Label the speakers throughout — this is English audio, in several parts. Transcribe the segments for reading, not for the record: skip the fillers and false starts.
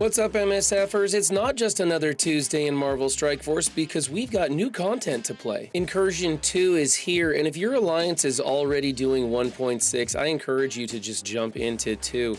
Speaker 1: What's up, MSFers? It's not just another Tuesday in Marvel Strike Force because we've got new content to play. Incursion 2 is here, and if your alliance is already doing 1.6, I encourage you to just jump into 2.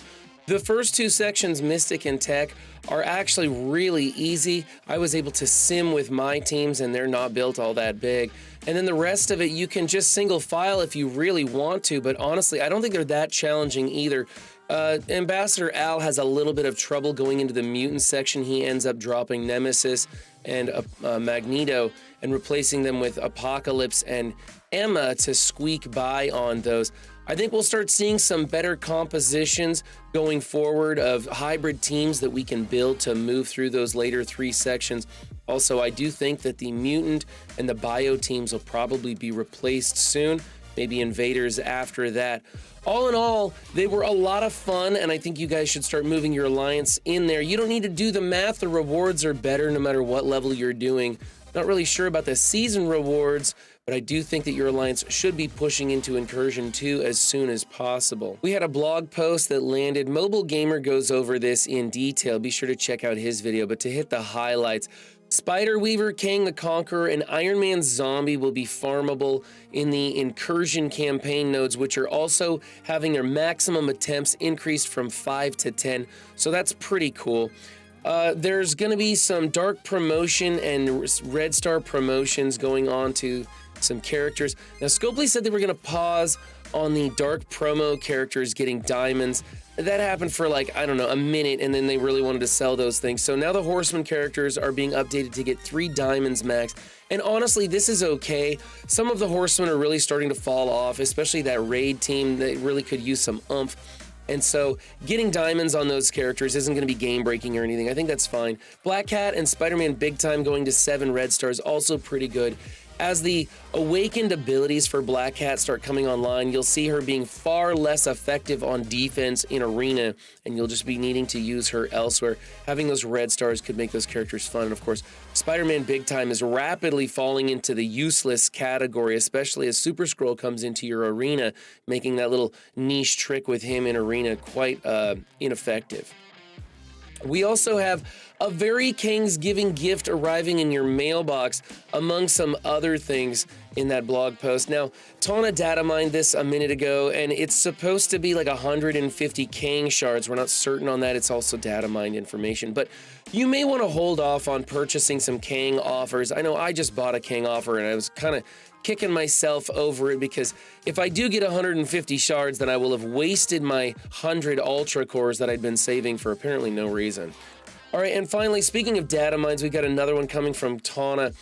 Speaker 1: The first two sections, Mystic and Tech, are actually really easy. I was able to sim with my teams, and they're not built all that big. And then the rest of it, you can just single file if you really want to, but honestly, I don't think they're that challenging either. Ambassador Al has a little bit of trouble going into the mutant section. He ends up dropping Nemesis and Magneto and replacing them with Apocalypse and Emma to squeak by on those. I think we'll start seeing some better compositions going forward of hybrid teams that we can build to move through those later 3 sections. Also, I do think that the mutant and the bio teams will probably be replaced soon, maybe invaders after that. All in all, they were a lot of fun, and I think you guys should start moving your alliance in there. You don't need to do the math. The rewards are better no matter what level you're doing. Not really sure about the season rewards, but I do think that your alliance should be pushing into Incursion 2 as soon as possible. We had a blog post that landed. Mobile Gamer goes over this in detail. Be sure to check out his video, but to hit the highlights, Spider-Weaver, Kang the Conqueror, and Iron Man Zombie will be farmable in the Incursion campaign nodes, which are also having their maximum attempts increased from 5 to 10, so that's pretty cool. There's going to be some Dark promotion and Red Star promotions going on to some characters. Now, Scopely said they were going to pause on the Dark promo characters getting diamonds. That happened for like, I don't know, a minute, and then they really wanted to sell those things. So now the Horseman characters are being updated to get 3 diamonds max. And honestly, this is okay. Some of the Horsemen are really starting to fall off, especially that raid team that really could use some oomph. And so getting diamonds on those characters isn't going to be game-breaking or anything. I think that's fine. Black Cat and Spider-Man Big Time going to 7 red stars, also pretty good. As the awakened abilities for Black Cat start coming online, you'll see her being far less effective on defense in Arena, and you'll just be needing to use her elsewhere. Having those red stars could make those characters fun. And of course, Spider-Man Big Time is rapidly falling into the useless category, especially as Super Skrull comes into your Arena, making that little niche trick with him in Arena quite ineffective. We also have a very Kangsgiving gift arriving in your mailbox, among some other things in that blog post. Now, Tana data mined this a minute ago, and it's supposed to be like 150 Kang shards. We're not certain on that. It's also data mined information, but you may want to hold off on purchasing some Kang offers. I know I just bought a Kang offer, and I was kind of kicking myself over it because if I do get 150 shards, then I will have wasted my 100 Ultra Cores that I'd been saving for apparently no reason. All right, and finally, speaking of data mines, we got another one coming from Tana.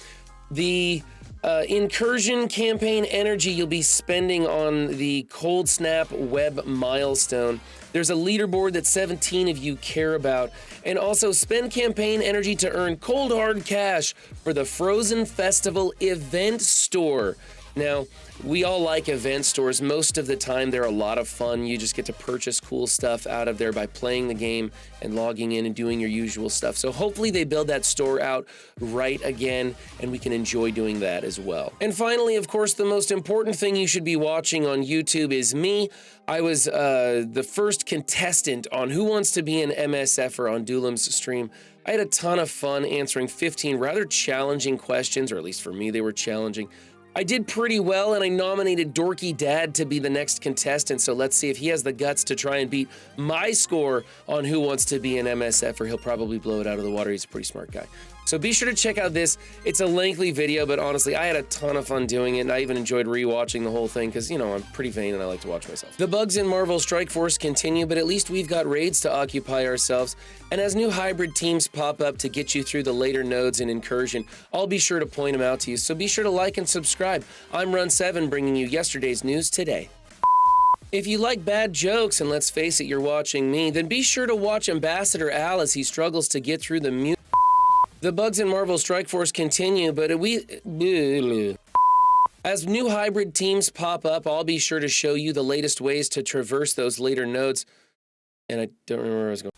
Speaker 1: The Incursion campaign energy you'll be spending on the Cold Snap Web milestone. There's a leaderboard that 17 of you care about. And also spend campaign energy to earn cold hard cash for the Frozen Festival event store. Now, we all like event stores. Most of the time, they're a lot of fun. You just get to purchase cool stuff out of there by playing the game and logging in and doing your usual stuff. So hopefully they build that store out right again, and we can enjoy doing that as well. And finally, of course, the most important thing you should be watching on YouTube is me. I was the first contestant on Who Wants to Be an MSFer on Duelim's stream. I had a ton of fun answering 15 rather challenging questions, or at least for me, they were challenging. I did pretty well, and I nominated Dorky Dad to be the next contestant, so let's see if he has the guts to try and beat my score on Who Wants to Be an MSF, or he'll probably blow it out of the water. He's a pretty smart guy. So be sure to check out this. It's a lengthy video, but honestly, I had a ton of fun doing it, and I even enjoyed rewatching the whole thing because, you know, I'm pretty vain and I like to watch myself. The bugs in Marvel Strike Force continue, but at least we've got raids to occupy ourselves, and as new hybrid teams pop up to get you through the later nodes in Incursion, I'll be sure to point them out to you, so be sure to like and subscribe. I'm Run7, bringing you yesterday's news today. If you like bad jokes, and let's face it, you're watching me, then be sure to watch Ambassador Al as he struggles to get through the mute. The bugs in Marvel Strike Force continue, but as new hybrid teams pop up, I'll be sure to show you the latest ways to traverse those later nodes. And I don't remember where I was going.